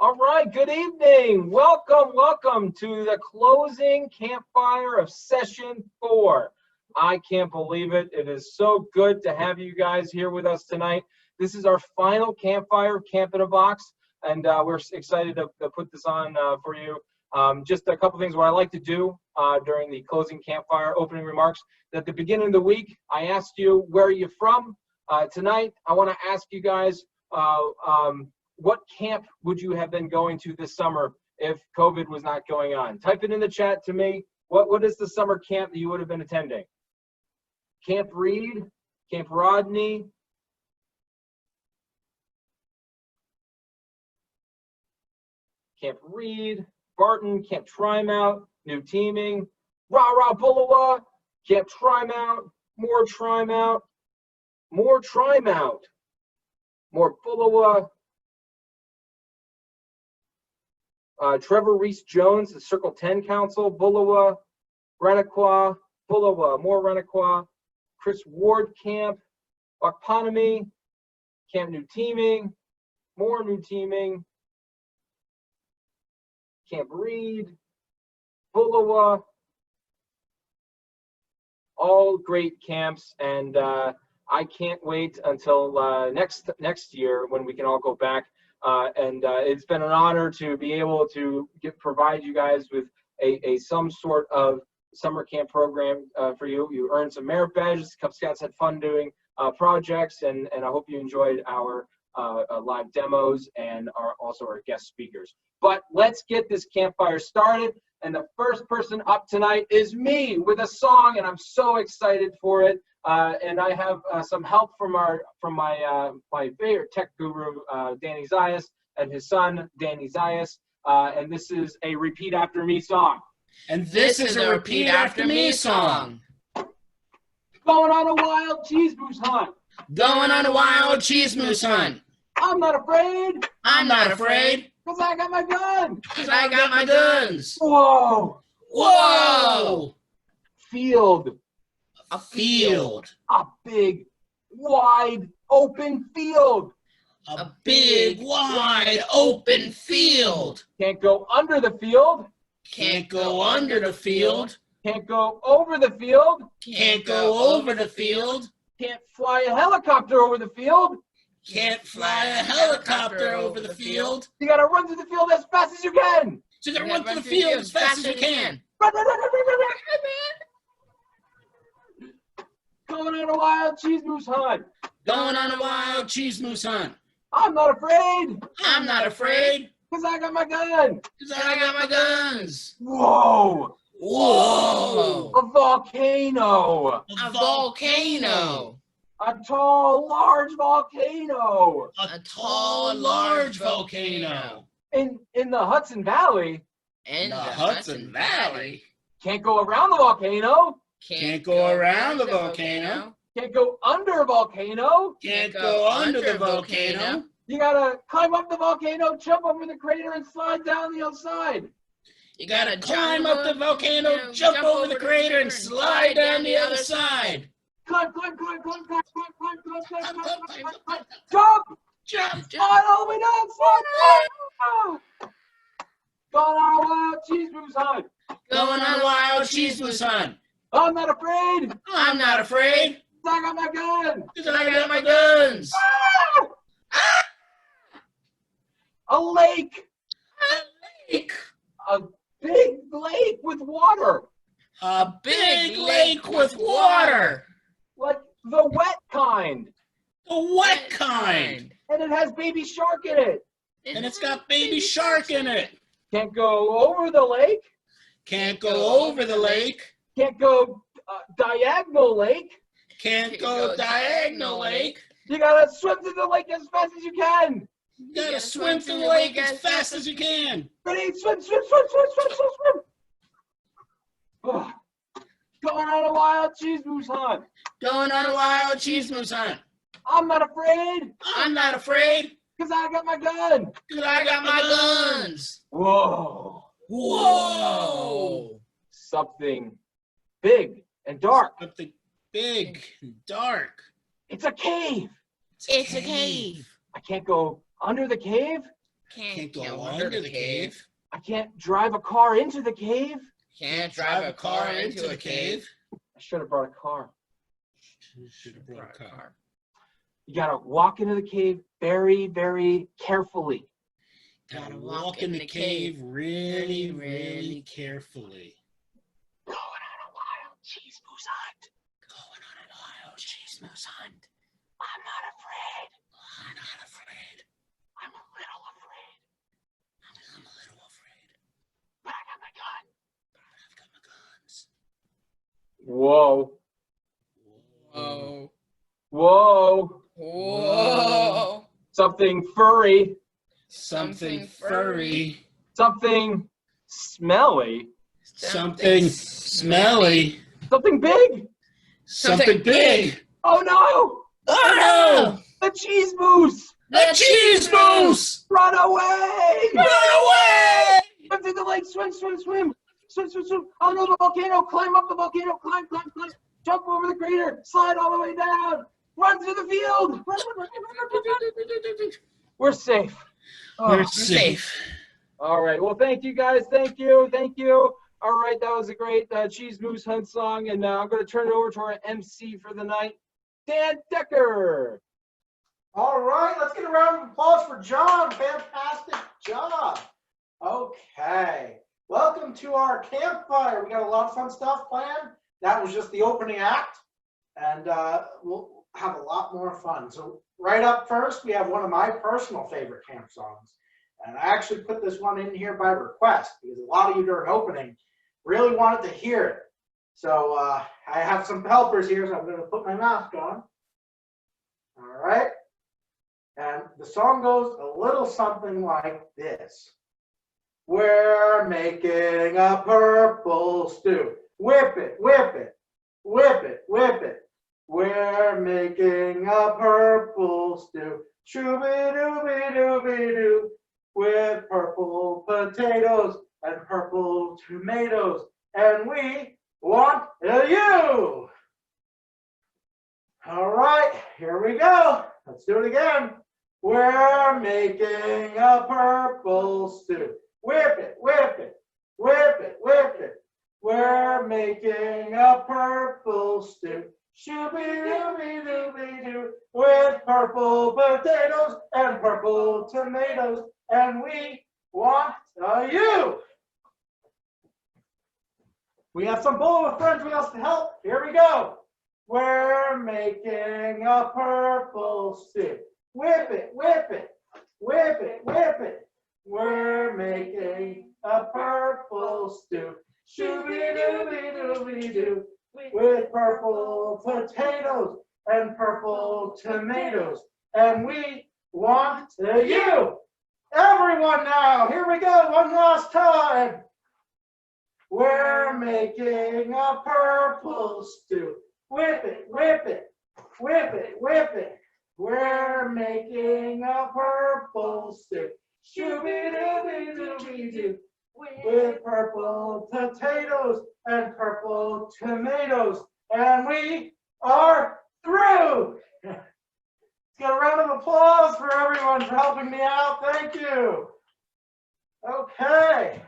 All right, good evening. Welcome to the closing campfire of session 4. I can't believe it. It is so good to have you guys here with us tonight. This is our final campfire, Camp in a Box, and we're excited to put this on for you. Just a couple things what I like to do during the closing campfire opening remarks. At the beginning of the week, I asked you, where are you from? Tonight, I want to ask you guys, what camp would you have been going to this summer if COVID was not going on? Type it in the chat to me. What is the summer camp that you would have been attending? Camp Reed, Camp Rodney, Camp Reed, Barton, Camp Trimount, New Teaming, Rah Bullowa, Camp Trimount, more Trimount, more Trimount, more Bullowa, Trevor Reese-Jones, the Circle 10 Council, Bullowa, Rennequa, Bullowa, more Rennequa, Chris Ward Camp, Wakpanami, Camp New Teaming, more New Teaming, Camp Reed, Bullowa, all great camps, and I can't wait until next year when we can all go back. It's been an honor to be able to provide you guys with some sort of summer camp program for you. You earned some merit badges. Cub Scouts had fun doing projects, and I hope you enjoyed our live demos and also our guest speakers. But let's get this campfire started. And the first person up tonight is me with a song, and I'm so excited for it. And I have some help from my favorite tech guru, Danny Zayas, and his son, Danny Zayas. And this is a Repeat After Me song. And this is a Repeat After Me song. Going on a wild cheese moose hunt. Going on a wild cheese moose hunt. I'm not afraid. I'm not afraid. Because I got my gun. Because I got my guns. Whoa. Whoa. Field. A field. A big, wide, open field. A big, wide, open field. Can't go under the field. Can't go under the field. Can't go over the field. Can't go over the field. Can't fly a helicopter over the field. Can't fly a helicopter over the field. You gotta run through the field as fast as you can. So you gotta run through the field as fast as you can. Run. Going on a wild cheese moose hunt. Going on a wild cheese moose hunt. I'm not afraid. I'm not afraid. Because I got my gun. Because I got my guns. Whoa. Whoa. A volcano. A volcano. A tall, large volcano. A tall, large volcano. In the Hudson Valley. In the Hudson Valley. Can't go around the volcano. Can't go around the volcano. Can't go under a volcano. Can't go under the volcano. You gotta climb up the volcano, jump over the crater, and slide down the other side. You gotta climb up the volcano, jump over the crater, and slide down the other side. Climb. Jump. Slide all the way down. Slide. Going on a wild cheese moose hunt. Going on a wild cheese moose hunt. I'm not afraid. I'm not afraid. I got my gun. Because I got my guns. A lake. A lake. A big lake with water. A big lake with water. Like the wet kind. The wet kind. And it has baby shark in it. And it's got baby shark in it. Can't go over the lake. Can't go over the lake. Can't go diagonal lake. Can't go diagonal lake. You gotta swim through the lake as fast as you can. You gotta swim through the lake as fast as you can. Ready? Swim. Oh. Going on a wild cheese moose hunt. Going on a wild cheese moose hunt. I'm not afraid. I'm not afraid. Because I got my gun. Because I got my guns. Whoa. Whoa. Something big and dark. Something big and dark. It's a cave. It's a cave. I can't go under the cave. Can't go under the cave. I can't drive a car into the cave. Can't drive a car into a cave. I should have brought a car. Should have brought a car. You gotta walk into the cave very, very carefully. Gotta walk in the cave really, really carefully. Going on a wild cheese moose hunt. Going on a wild cheese moose hunt. I'm not afraid. I'm not afraid. I'm a little afraid. I'm a little afraid. But I got my gun. But I've got my guns. Whoa. Whoa. Whoa. Whoa. Something furry. Something furry. Something smelly. Something smelly. Something big. Something big. Oh no! Oh no! The cheese moose! The cheese moose! Run away! Run away! Swim through the lake, swim, swim, swim. Swim, swim, swim. Oh no, the volcano, climb up the volcano, climb, climb, climb. Jump over the crater, slide all the way down. Run through the field. Run, run, run, run, run, run. We're safe. Oh. We're safe. All right. Well, thank you guys. Thank you. Thank you. All right. That was a great Cheese Moose Hunt song. And I'm going to turn it over to our MC for the night, Dan Decker. All right. Let's get a round of applause for John. Fantastic job. Okay. Welcome to our campfire. We got a lot of fun stuff planned. That was just the opening act. And we'll have a lot more fun. So right up first, we have one of my personal favorite camp songs. And I actually put this one in here by request because a lot of you during opening really wanted to hear it. So I have some helpers here, so I'm going to put my mask on. All right. And the song goes a little something like this. We're making a purple stew. Whip it, whip it, whip it, whip it. We're making a purple stew. Shooby-dooby-dooby-doo. With purple potatoes and purple tomatoes. And we want you. All right, here we go. Let's do it again. We're making a purple stew. Whip it, whip it, whip it, whip it. We're making a purple stew. Shooby-dooby-dooby-doo. With purple potatoes and purple tomatoes. And we want you. We have some Bullet friends with us to help. Here we go. We're making a purple stew. Whip it, whip it, whip it, whip it. We're making a purple stew. Shooby-dooby-dooby-doo. With purple potatoes and purple tomatoes. And we want you. Everyone now, here we go, one last time. We're making a purple stew. Whip it, whip it, whip it, whip it. We're making a purple stew. Shooby-dooby-dooby-doo. With purple potatoes and purple tomatoes. And we are through. Let's get a round of applause for everyone for helping me out. Thank you. Okay.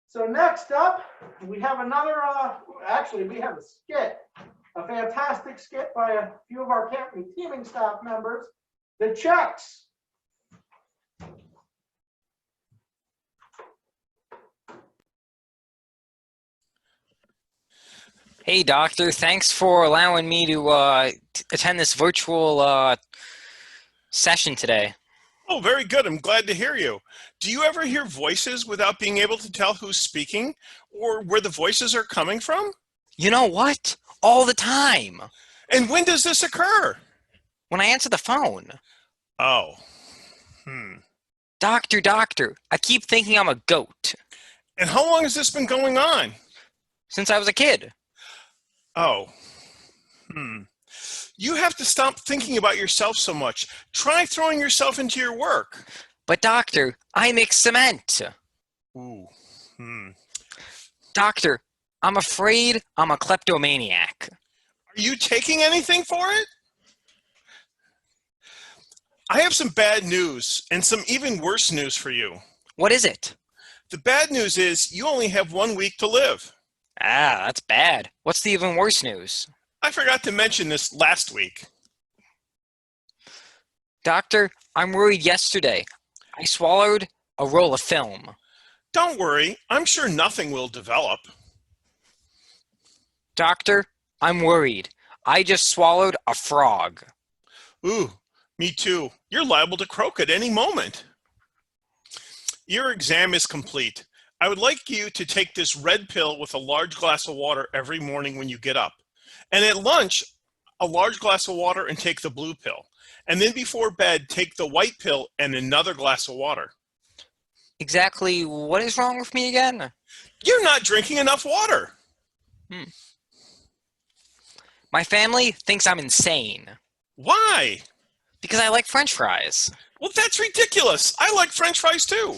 So next up, we have another, actually we have a skit, a fantastic skit by a few of our camping teaming staff members, the Czechs. Hey, Doctor. Thanks for allowing me to attend this virtual session today. Oh, very good. I'm glad to hear you. Do you ever hear voices without being able to tell who's speaking or where the voices are coming from? You know what? All the time. And when does this occur? When I answer the phone. Oh. Doctor, I keep thinking I'm a goat. And how long has this been going on? Since I was a kid. Oh. You have to stop thinking about yourself so much. Try throwing yourself into your work. But doctor, I mix cement. Ooh. Doctor, I'm afraid I'm a kleptomaniac. Are you taking anything for it? I have some bad news and some even worse news for you. What is it? The bad news is you only have 1 week to live. Ah, that's bad. What's the even worse news? I forgot to mention this last week. Doctor, I'm worried yesterday. I swallowed a roll of film. Don't worry, I'm sure nothing will develop. Doctor, I'm worried. I just swallowed a frog. Ooh, me too. You're liable to croak at any moment. Your exam is complete. I would like you to take this red pill with a large glass of water every morning when you get up. And at lunch, a large glass of water and take the blue pill. And then before bed, take the white pill and another glass of water. Exactly what is wrong with me again? You're not drinking enough water. My family thinks I'm insane Why? because I like French fries. Well, that's ridiculous. I like French fries too.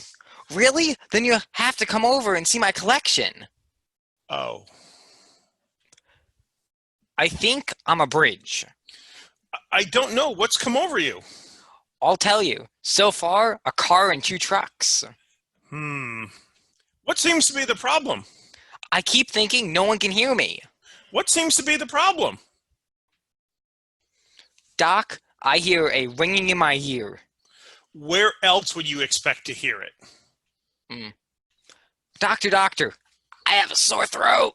Really? Then you have to come over and see my collection. Oh. I think I'm a bridge. I don't know what's come over you. I'll tell you. So far, a car and 2 trucks. What seems to be the problem? I keep thinking no one can hear me. What seems to be the problem? Doc, I hear a ringing in my ear. Where else would you expect to hear it? Doctor, I have a sore throat.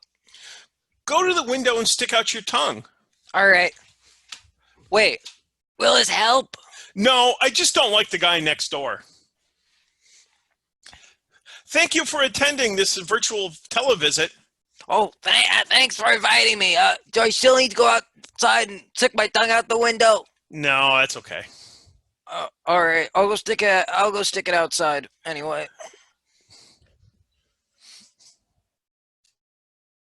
Go to the window and stick out your tongue. All right. Wait, will this help? No, I just don't like the guy next door. Thank you for attending this virtual televisit. Oh, thanks for inviting me. Do I still need to go outside and stick my tongue out the window? No, that's okay. All right, I'll go stick it outside anyway.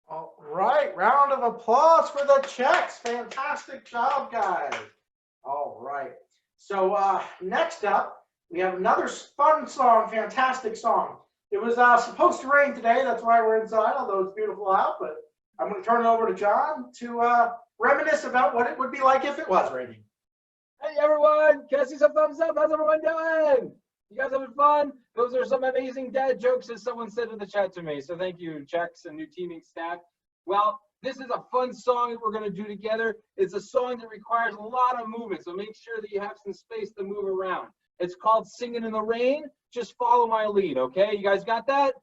All right, round of applause for the checks. Fantastic job, guys. All right. So next up, we have another fun song, fantastic song. It was supposed to rain today. That's why we're inside, although it's beautiful out. But I'm going to turn it over to John to reminisce about what it would be like if it was raining. Hey everyone, can I see some thumbs up? How's everyone doing? You guys having fun? Those are some amazing dad jokes, as someone said in the chat to me. So thank you, Checks and new teaming staff. Well, this is a fun song that we're going to do together. It's a song that requires a lot of movement, so make sure that you have some space to move around. It's called Singing in the Rain. Just follow my lead, okay? You guys got that?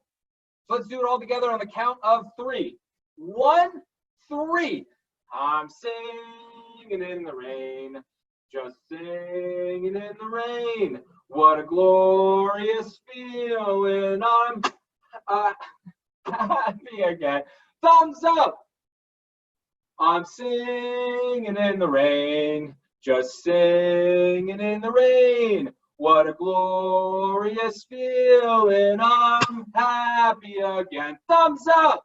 So let's do it all together on the count of 3. 1, 3. I'm singing in the rain, just singing in the rain. What a glorious feeling. I'm happy again. Thumbs up. I'm singing in the rain, just singing in the rain. What a glorious feeling. I'm happy again. Thumbs up.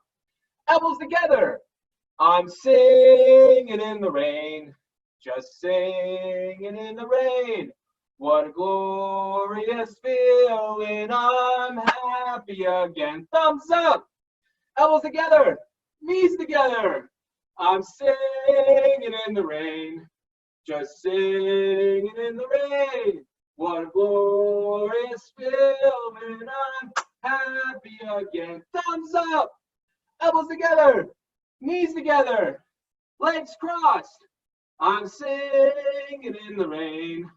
Elbows together. I'm singing in the rain, just singing in the rain. What a glorious feeling. I'm happy again. Thumbs up. Elbows together. Knees together. I'm singing in the rain, just singing in the rain. What a glorious feeling. I'm happy again. Thumbs up. Elbows together. Knees together. Legs crossed. I'm singing in the rain,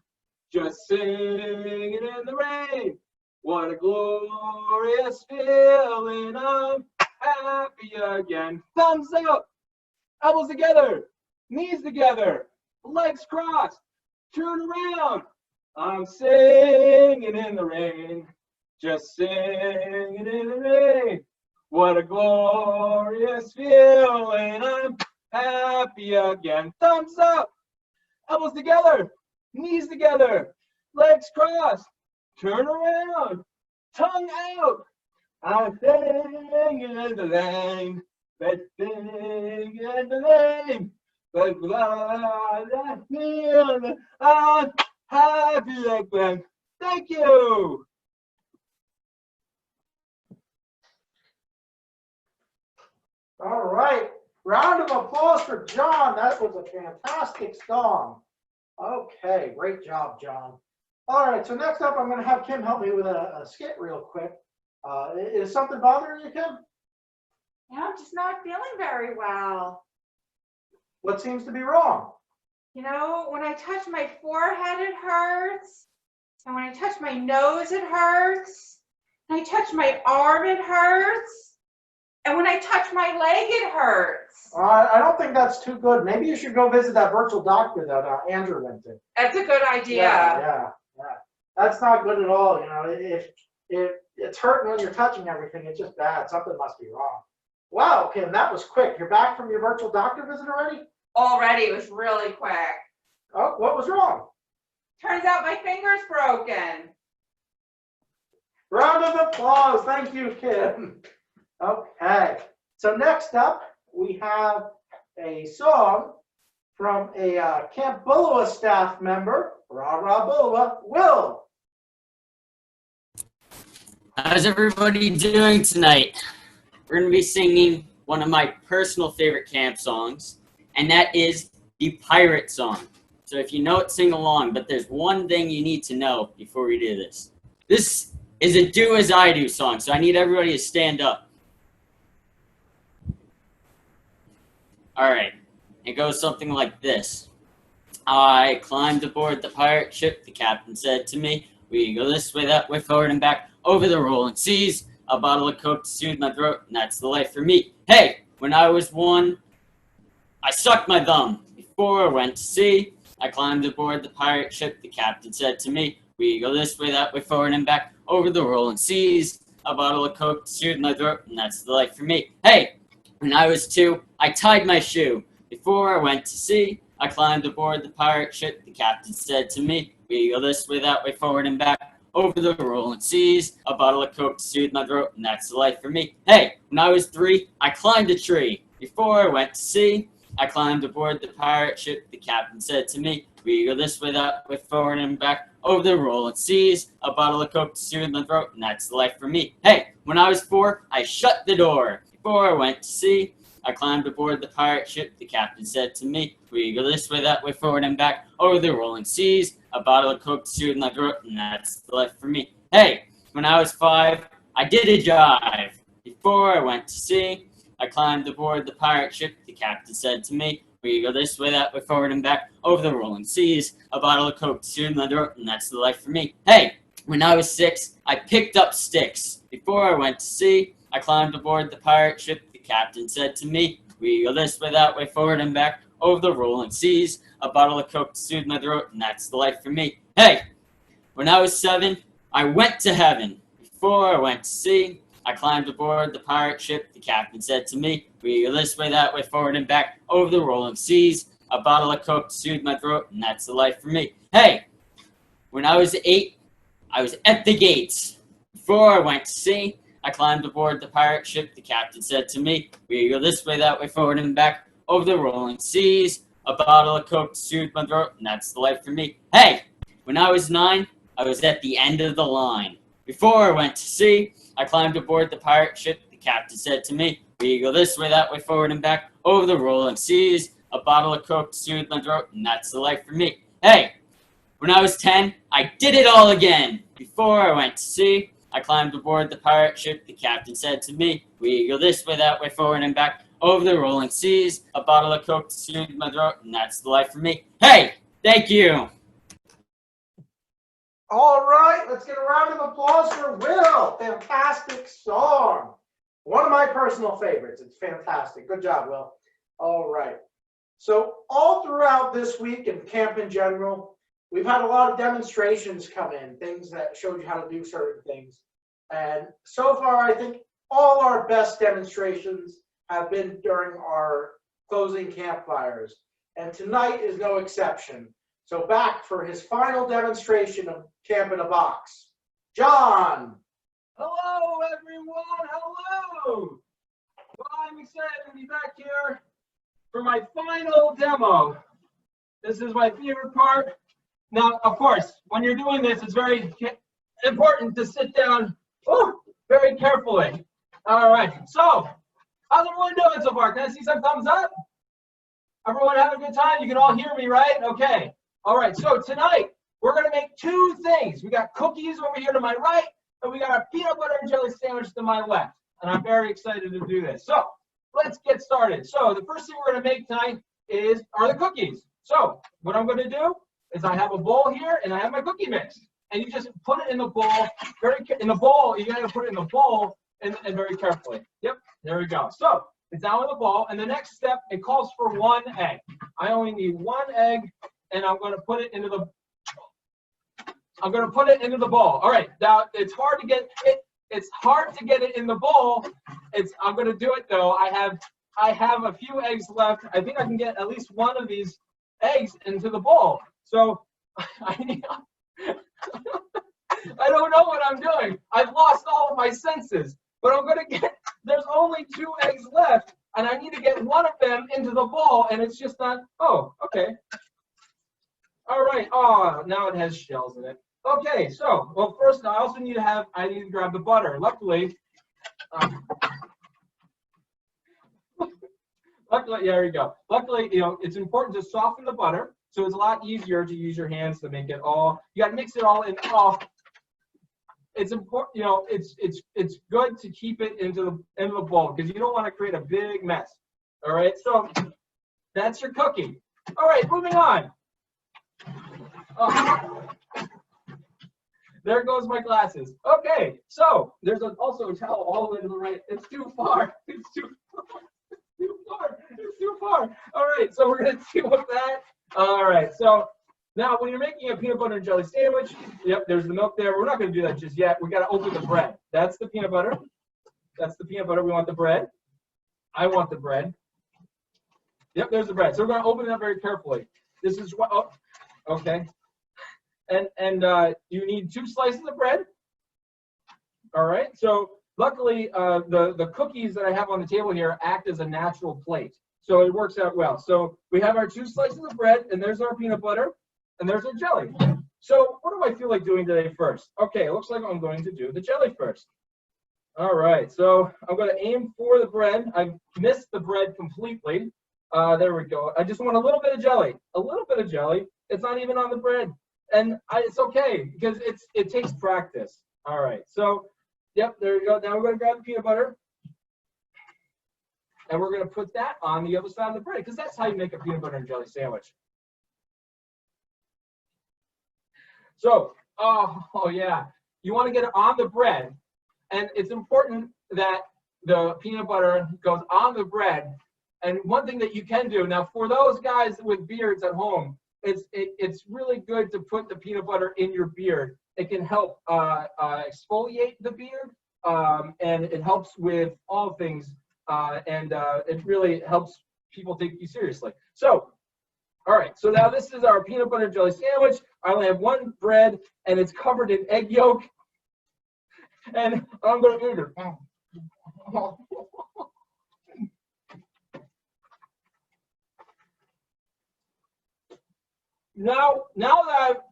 just singing in the rain. What a glorious feeling. I'm happy again. Thumbs up. Elbows together. Knees together. Legs crossed. Turn around. I'm singing in the rain, just singing in the rain. What a glorious feeling. I'm happy again. Thumbs up. Elbows together. Knees together. Legs crossed. Turn around. Tongue out. I'm singing in the rain. Let's sing in the rain. But I'm happy again. Thank you. All right. Round of applause for John. That was a fantastic song. Okay, great job, John. All right, so next up, I'm going to have Kim help me with a skit real quick. Is something bothering you, Kim? Yeah, I'm just not feeling very well. What seems to be wrong? You know, when I touch my forehead, it hurts. And when I touch my nose, it hurts. When I touch my arm, it hurts. And when I touch my leg, it hurts. I don't think that's too good. Maybe you should go visit that virtual doctor that Andrew went to. That's a good idea. Yeah. That's not good at all. You know, if it's hurting when you're touching everything, it's just bad. Something must be wrong. Wow, Kim, that was quick. You're back from your virtual doctor visit already? Already, it was really quick. Oh, what was wrong? Turns out my finger's broken. Round of applause. Thank you, Kim. Okay. So next up, we have a song from a Camp Bullowa staff member, Rah Rah Bullowa, Will. How's everybody doing tonight? We're going to be singing one of my personal favorite camp songs, and that is the Pirate Song. So if you know it, sing along, but there's one thing you need to know before we do this. This is a do as I do song, so I need everybody to stand up. Alright, it goes something like this. I climbed aboard the pirate ship, the captain said to me, we go this way, that way, forward and back, over the rolling seas, a bottle of Coke to soothe my throat, and that's the life for me. Hey, when I was 1, I sucked my thumb. Before I went to sea, I climbed aboard the pirate ship, the captain said to me, we go this way, that way, forward and back, over the rolling seas, a bottle of Coke to soothe my throat, and that's the life for me. Hey, when I was 2, I tied my shoe. Before I went to sea, I climbed aboard the pirate ship, the captain said to me, we go this way, that way, forward and back, over the rolling seas, a bottle of Coke to soothe my throat, and that's the life for me. Hey, when I was 3, I climbed a tree. Before I went to sea, I climbed aboard the pirate ship, the captain said to me, we go this way, that way, forward and back, over the rolling seas, a bottle of Coke to soothe my throat, and that's the life for me. Hey, when I was 4, I shut the door. Before I went to sea, I climbed aboard the pirate ship, the captain said to me, we go this way, that way, forward and back, over the rolling seas, a bottle of Coke to soothe my throat, and that's the life for me. Hey, when I was 5, I did a jive. Before I went to sea, I climbed aboard the pirate ship, the captain said to me, we go this way, that way, forward and back, over the rolling seas, a bottle of Coke to soothe my throat, and that's the life for me. Hey, when I was 6, I picked up sticks. Before I went to sea, I climbed aboard the pirate ship, the captain said to me, we go this way, that way, forward and back, over the rolling seas, a bottle of Coke to soothe my throat, and that's the life for me. Hey, when I was 7, I went to heaven. Before I went to sea, I climbed aboard the pirate ship, the captain said to me, we go this way, that way, forward and back, over the rolling seas, a bottle of Coke to soothe my throat, and that's the life for me. Hey, when I was 8, I was at the gates. Before I went to sea, I climbed aboard the pirate ship, the captain said to me, we go this way, that way, forward and back, over the rolling seas, a bottle of Coke to soothe my throat, and that's the life for me. Hey, when I was 9, I was at the end of the line. Before I went to sea, I climbed aboard the pirate ship, the captain said to me, we go this way, that way, forward and back, over the rolling seas, a bottle of Coke to soothe my throat, and that's the life for me. Hey, when I was 10, I did it all again. Before I went to sea, I climbed aboard the pirate ship, the captain said to me, we go this way, that way, forward and back, over the rolling seas, a bottle of Coke to soothe my throat, and that's the life for me. Hey, thank you. All right, let's get a round of applause for Will. Fantastic song. One of my personal favorites. It's fantastic. Good job, Will. All right. So all throughout this week and camp in general, we've had a lot of demonstrations come in, things that showed you how to do certain things. And so far, I think all our best demonstrations have been during our closing campfires. And tonight is no exception. So back for his final demonstration of Camp in a Box, John. Hello, everyone. Hello. Well, I'm excited to be back here for my final demo. This is my favorite part. Now, of course, when you're doing this, it's very important to sit down very carefully. All right. So, how's everyone doing so far? Can I see some thumbs up? Everyone having a good time? You can all hear me, right? Okay. All right. So tonight, we're gonna make two things. We got cookies over here to my right, and we got a peanut butter and jelly sandwich to my left. And I'm very excited to do this. So let's get started. So the first thing we're gonna make tonight are the cookies. So what I'm gonna do is I have a bowl here and I have my cookie mix. And you just put it in the bowl, you gotta put it in the bowl and very carefully. Yep, there we go. So it's now in the bowl, and the next step, it calls for 1 egg. I only need 1 egg, and I'm gonna put it into the bowl. All right, now it's hard to get it in the bowl. I'm gonna do it though. I have a few eggs left. I think I can get at least one of these eggs into the bowl. So I don't know what I'm doing. I've lost all of my senses, but there's only 2 eggs left, and I need to get one of them into the bowl, and it's just not, oh, okay. All right, oh, now it has shells in it. Okay, so, well, first I also need to grab the butter. Luckily, there you go. Luckily, it's important to soften the butter, so it's a lot easier to use your hands to make it all, you gotta mix it all in. Oh, it's important, it's good to keep it into the bowl because you don't want to create a big mess. All right, so that's your cookie. All right, moving on. There goes my glasses. Okay, so there's also a towel all the way to the right. It's too far. It's too far. It's too far. All right, so we're gonna deal with that. All right, so now when you're making a peanut butter and jelly sandwich, yep, there's the milk there. We're not gonna do that just yet. We gotta open the bread. That's the peanut butter. That's the peanut butter. We want the bread. I want the bread. Yep, there's the bread. So we're gonna open it up very carefully. This is what, oh, okay. And you need 2 slices of bread. All right, so luckily the cookies that I have on the table here act as a natural plate. So it works out well. So we have our 2 slices of bread, and there's our peanut butter, and there's our jelly. So what do I feel like doing today first? Okay, it looks like I'm going to do the jelly first. All right, so I'm going to aim for the bread. I've missed the bread completely. There we go. I just want a little bit of jelly. A little bit of jelly. It's not even on the bread. And it's okay because it takes practice. All right, so yep, there you go. Now we're going to grab the peanut butter, and we're going to put that on the other side of the bread because that's how you make a peanut butter and jelly sandwich. So, oh yeah, you want to get it on the bread, and it's important that the peanut butter goes on the bread. And one thing that you can do now for those guys with beards at home, it's really good to put the peanut butter in your beard. It can help exfoliate the beard, and it helps with all things, and it really helps people take you seriously. So, all right, so now this is our peanut butter and jelly sandwich. I only have 1 bread, and it's covered in egg yolk, and I'm going to eat it. Now that I've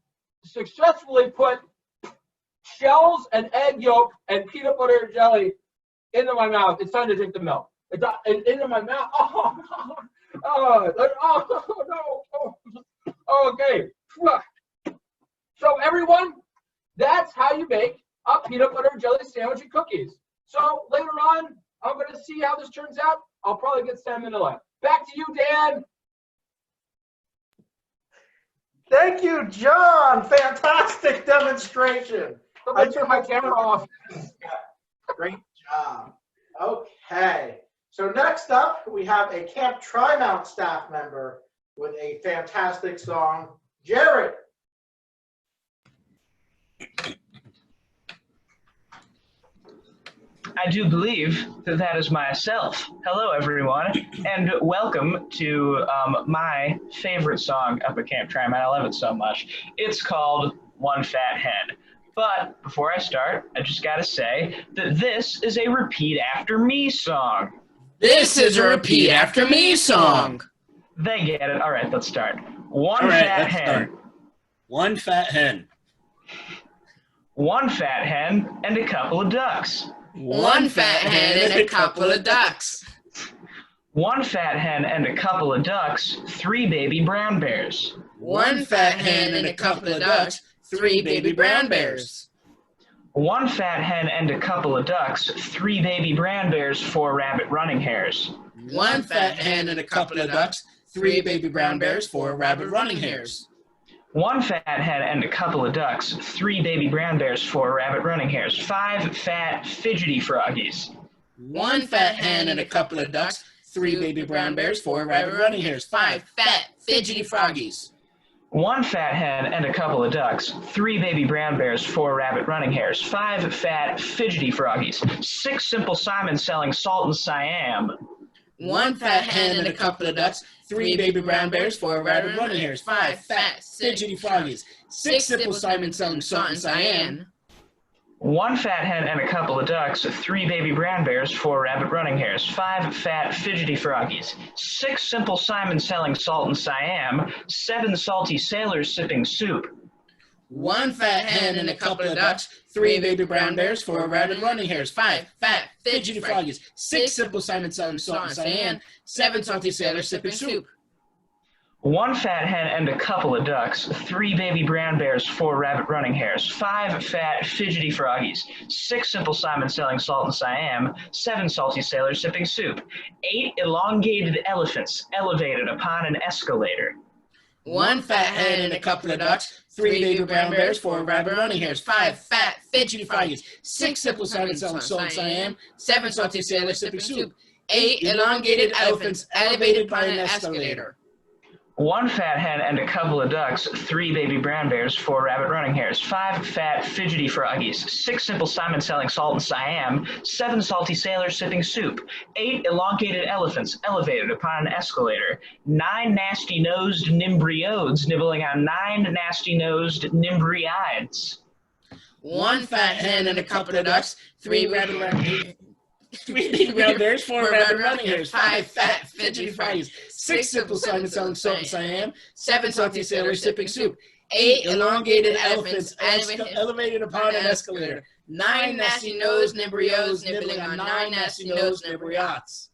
successfully put shells and egg yolk and peanut butter and jelly into my mouth, it's time to drink the milk. Into my mouth. Oh no. Okay. So everyone, that's how you make a peanut butter and jelly sandwich and cookies. So later on, I'm going to see how this turns out. I'll probably get salmonella. Back to you, Dan. Thank you, John. Fantastic demonstration. I turned my camera off. Great job. Okay. So next up, we have a Camp Tri-Mount staff member with a fantastic song, Jared. I do believe that is myself. Hello, everyone, and welcome to my favorite song up at Camp Tri-Mount. I love it so much. It's called One Fat Hen. But before I start, I just got to say that this is a repeat after me song. This is a repeat after me song. They get it. All right, let's start. One fat hen. One fat hen. One fat hen and a couple of ducks. One fat hen and a couple of ducks. One fat hen and a couple of ducks, 3 baby brown bears. 1 fat hen and a couple of ducks, 3 baby brown bears. 1 fat hen and a couple of ducks, 3 baby brown bears, 4 rabbit running hares. 1 fat hen and a couple of ducks, 3 baby brown bears, 4 rabbit running hares. 1 fat hen and a couple of ducks, 3 baby brown bears, 4 rabbit running hares. 5 fat fidgety froggies. 1 fat hen and a couple of ducks, 3 baby brown bears, 4 rabbit running hares. 5 fat fidgety froggies. 1 fat hen and a couple of ducks, 3 baby brown bears, 4 rabbit running hares. 5 fat fidgety froggies. 6 Simple Simon selling salt and Siam. 1 fat hen and a couple of ducks, 3 baby brown bears, 4 rabbit running hares. 5 fat fidgety froggies. 6 Simple Simon selling salt and Siam. 1 fat hen and a couple of ducks, 3 baby brown bears, 4 rabbit running hares. 5 fat fidgety froggies. 6 Simple Simon selling salt and Siam. 7 salty sailors sipping soup. 1 fat hen and a couple of ducks, 3 baby brown bears, 4 rabbit running hares. 5 fat fidgety froggies. 6 Simple Simon selling salt and Siam. 7 salty sailors sipping soup. 1 fat hen and a couple of ducks, 3 baby brown bears, 4 rabbit running hares. 5 fat fidgety froggies. 6 Simple Simon selling salt and Siam. 7 salty sailors sipping soup. 8 elongated elephants elevated upon an escalator. 1 fat hen and a couple of ducks, 3 baby brown bears, 4 rabbit running hares. 5 fat fidgety froggies. 6 Simple Simon selling salt and Siam. 7 salty sailors sipping soup. 8 elongated elephants elevated by an escalator. 1 fat hen and a couple of ducks, 3 baby brown bears, 4 rabbit running hares. 5 fat fidgety froggies. 6 Simple Simon selling salt and Siam. 7 salty sailors sipping soup. 8 elongated elephants elevated upon an escalator. 9 nasty-nosed nimbriodes nibbling on 9 nasty-nosed nimbrioids. 1 fat hen and a couple of ducks, 3 rabbit running 3 baby brown bears, 4 rabbit running hares. 5 fat fidgety froggies. 6 Simple Simon selling salt and Siam. 7 salty sailors sipping soup. 8 elongated elephants elevated upon an escalator. 9 nasty-nosed nimbriodes nibbling on 9 nasty-nosed nimbriots.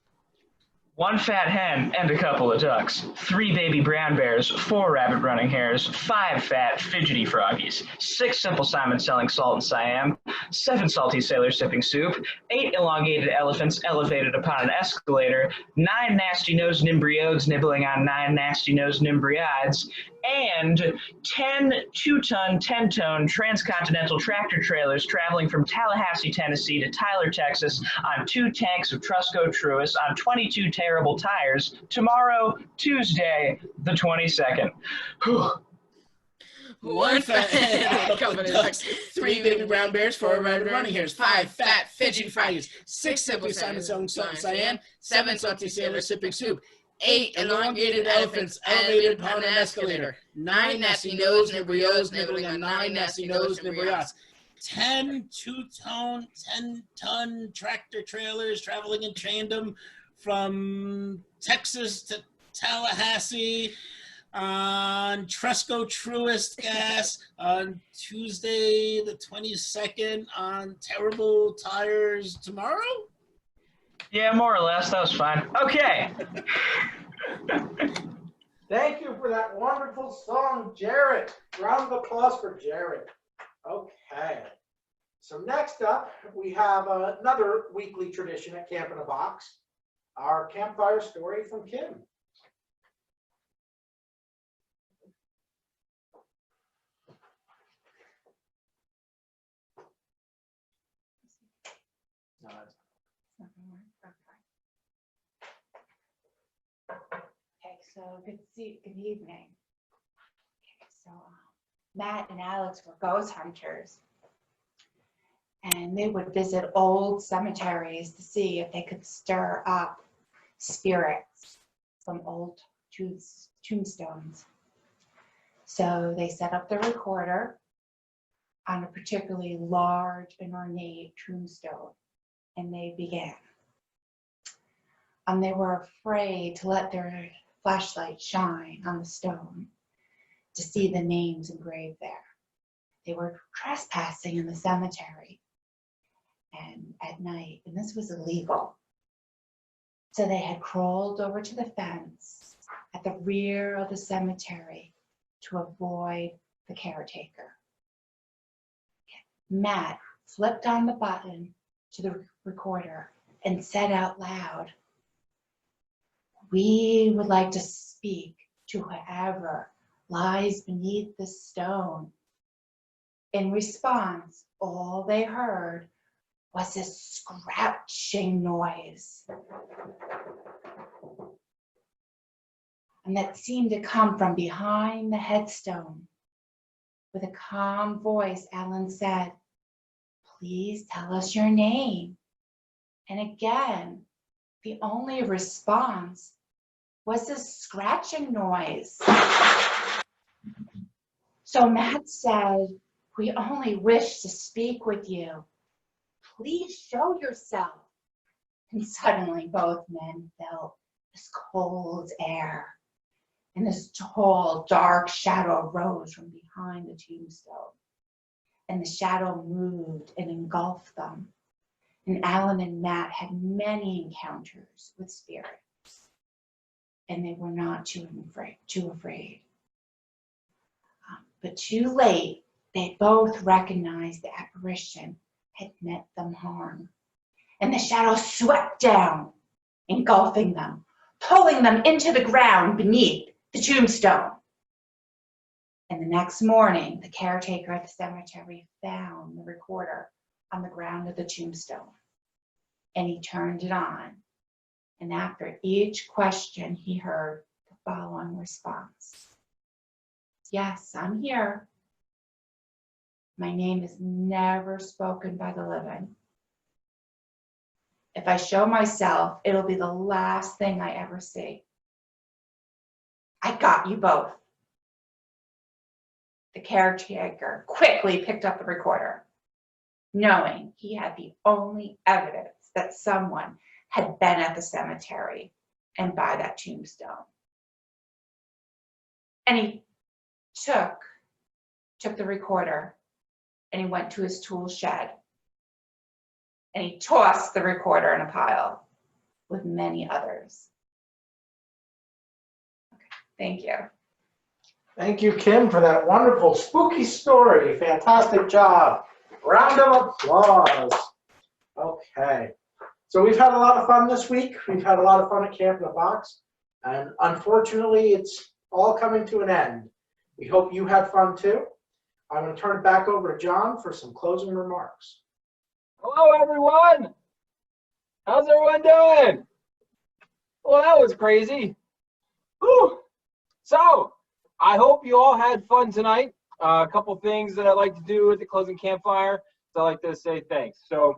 1 fat hen and a couple of ducks, 3 baby brown bears, 4 rabbit running hares, 5 fat fidgety froggies, 6 Simple Simon selling salt and Siam, 7 salty sailors sipping soup, 8 elongated elephants elevated upon an escalator, 9 nasty-nosed nimbriodes nibbling on 9 nasty-nosed nimbrioids, and 10 2-ton, 10-tone transcontinental tractor trailers traveling from Tallahassee, Tennessee to Tyler, Texas on 2 tanks of Trusco Truist on 22 terrible tires tomorrow, Tuesday, the 22nd. 1 fat hen and a couple of ducks, 3 baby brown bears, 4 rabbit running hares. 5 fat fidgety froggies. 6 Simple Simon selling salt and Siam. 7 salty sailors sipping soup. 8 elongated elephants elevated upon an escalator. 9 nasty-nosed nimbriodes nibbling on 9 nasty-nosed nimbriots. 10 2-tone, 10-ton tractor trailers traveling in tandem from Texas to Tallahassee on Trusco Truist gas on Tuesday the 22nd on terrible tires tomorrow? Yeah, more or less. That was fine. Okay. Thank you for that wonderful song, Jared. Round of applause for Jared. Okay. So next up, we have another weekly tradition at Camp in a Box, our campfire story from Kim. Okay, so good evening. Okay, so Matt and Alex were ghost hunters, and they would visit old cemeteries to see if they could stir up spirits from old tombstones. So they set up the recorder on a particularly large and ornate tombstone, and they began. They were afraid to let their flashlight shine on the stone to see the names engraved there. They were trespassing in the cemetery and at night, and this was illegal. So they had crawled over to the fence at the rear of the cemetery to avoid the caretaker. Matt flipped on the button to the recorder and said out loud, "We would like to speak to whoever lies beneath the stone." In response, all they heard was a scratching noise. And that seemed to come from behind the headstone. With a calm voice, Alan said, "Please tell us your name." And again, the only response was a scratching noise. So Matt said, "We only wish to speak with you. Please show yourself." And suddenly both men felt this cold air. And this tall, dark shadow rose from behind the tombstone. And the shadow moved and engulfed them. And Alan and Matt had many encounters with spirits. And they were not too afraid. But too late, they both recognized the apparition had meant them harm. And the shadow swept down, engulfing them, pulling them into the ground beneath the tombstone. And the next morning, the caretaker at the cemetery found the recorder on the ground of the tombstone. And he turned it on. And after each question, he heard the following response: "Yes, I'm here. My name is never spoken by the living. If I show myself, it'll be the last thing I ever see. I got you both." The caretaker quickly picked up the recorder, knowing he had the only evidence that someone had been at the cemetery and by that tombstone. And he took the recorder and he went to his tool shed and he tossed the recorder in a pile with many others. Okay, thank you. Thank you, Kim, for that wonderful spooky story. Fantastic job. Round of applause. Okay. So we've had a lot of fun this week. We've had a lot of fun at Camp in the Box. And unfortunately, it's all coming to an end. We hope you had fun too. I'm going to turn it back over to John for some closing remarks. Hello, everyone. How's everyone doing? Well, that was crazy. Whew. So, I hope you all had fun tonight. A couple things that I'd like to do at the closing campfire. So I'd like to say thanks. So,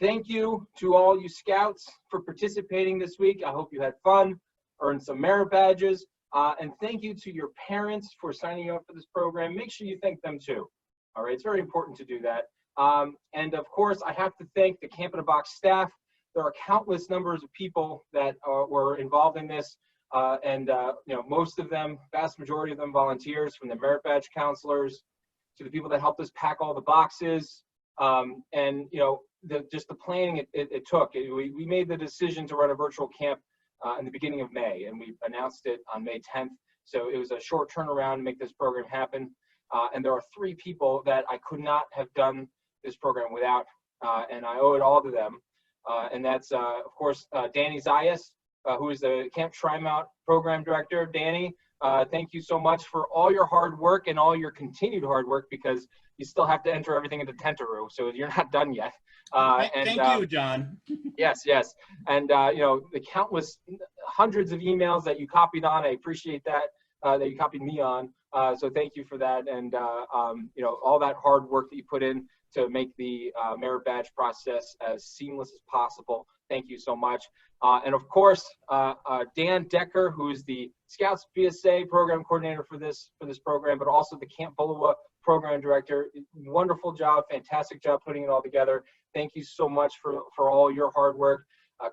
thank you to all you scouts for participating this week. I hope you had fun, earned some merit badges. And thank you to your parents for signing up for this program. Make sure you thank them too. All right, it's very important to do that. And of course, I have to thank the Camp in a Box staff. There are countless numbers of people that were involved in this. Most of them, vast majority of them volunteers, from the merit badge counselors to the people that helped us pack all the boxes. Just the planning it took. We made the decision to run a virtual camp in the beginning of May, and we announced it on May 10th. So it was a short turnaround to make this program happen. And there are 3 people that I could not have done this program without, and I owe it all to them. And that's, of course, Danny Zayas, who is the Camp Tri-Mount Program Director. Danny, thank you so much for all your hard work and all your continued hard work, because you still have to enter everything into Tentaroo, so you're not done yet. Thank you, John. Yes. And, the countless hundreds of emails that you copied on, I appreciate that, that you copied me on. So thank you for that. And, all that hard work that you put in to make the merit badge process as seamless as possible. Thank you so much. And of course, Dan Decker, who is the Scouts BSA program coordinator for this program, but also the Camp Bullowa program director. Wonderful job, fantastic job putting it all together. Thank you so much for all your hard work.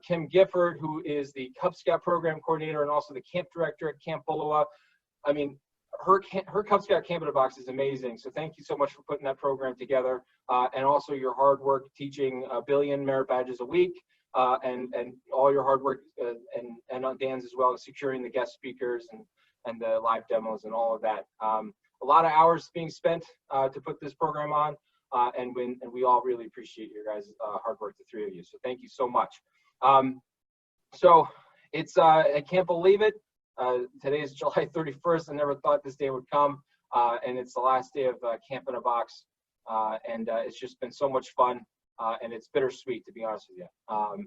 Kim Gifford, who is the Cub Scout program coordinator and also the camp director at Camp Bullowa. I mean, her Cub Scout Camp in a Box is amazing. So thank you so much for putting that program together, and also your hard work teaching 1 billion merit badges a week, and all your hard work and on Dan's as well, securing the guest speakers and and the live demos and all of that. A lot of hours being spent to put this program on, and we all really appreciate your guys' hard work, the three of you. So thank you so much. So it's I can't believe it. Today is July 31st. I never thought this day would come, and it's the last day of Camp in a Box, and it's just been so much fun, and it's bittersweet, to be honest with you.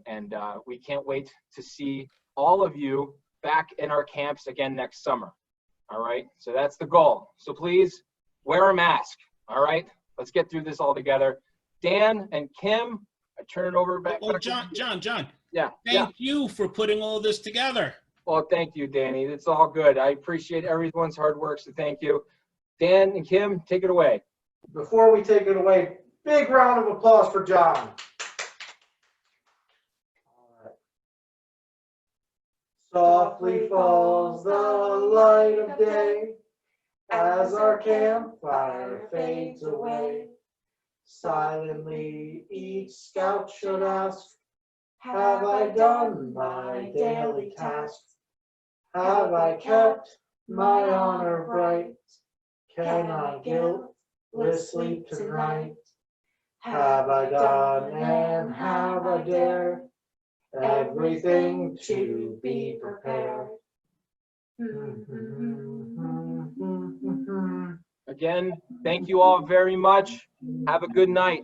And we can't wait to see all of you back in our camps again next summer. All right, so that's the goal. So please wear a mask. All right, let's get through this all together. Dan and Kim, I turn it over back. Oh, John. Yeah. Thank you for putting all this together. Well, thank you, Danny. It's all good. I appreciate everyone's hard work, so thank you. Dan and Kim, take it away. Before we take it away, big round of applause for John. Softly falls the light of day as our campfire fades away. Silently each scout should ask, have I done my daily task? Have I kept my honor bright? Can I guiltless sleep tonight? Have I done and have I dared everything to be prepared? Again, thank you all very much. Have a good night.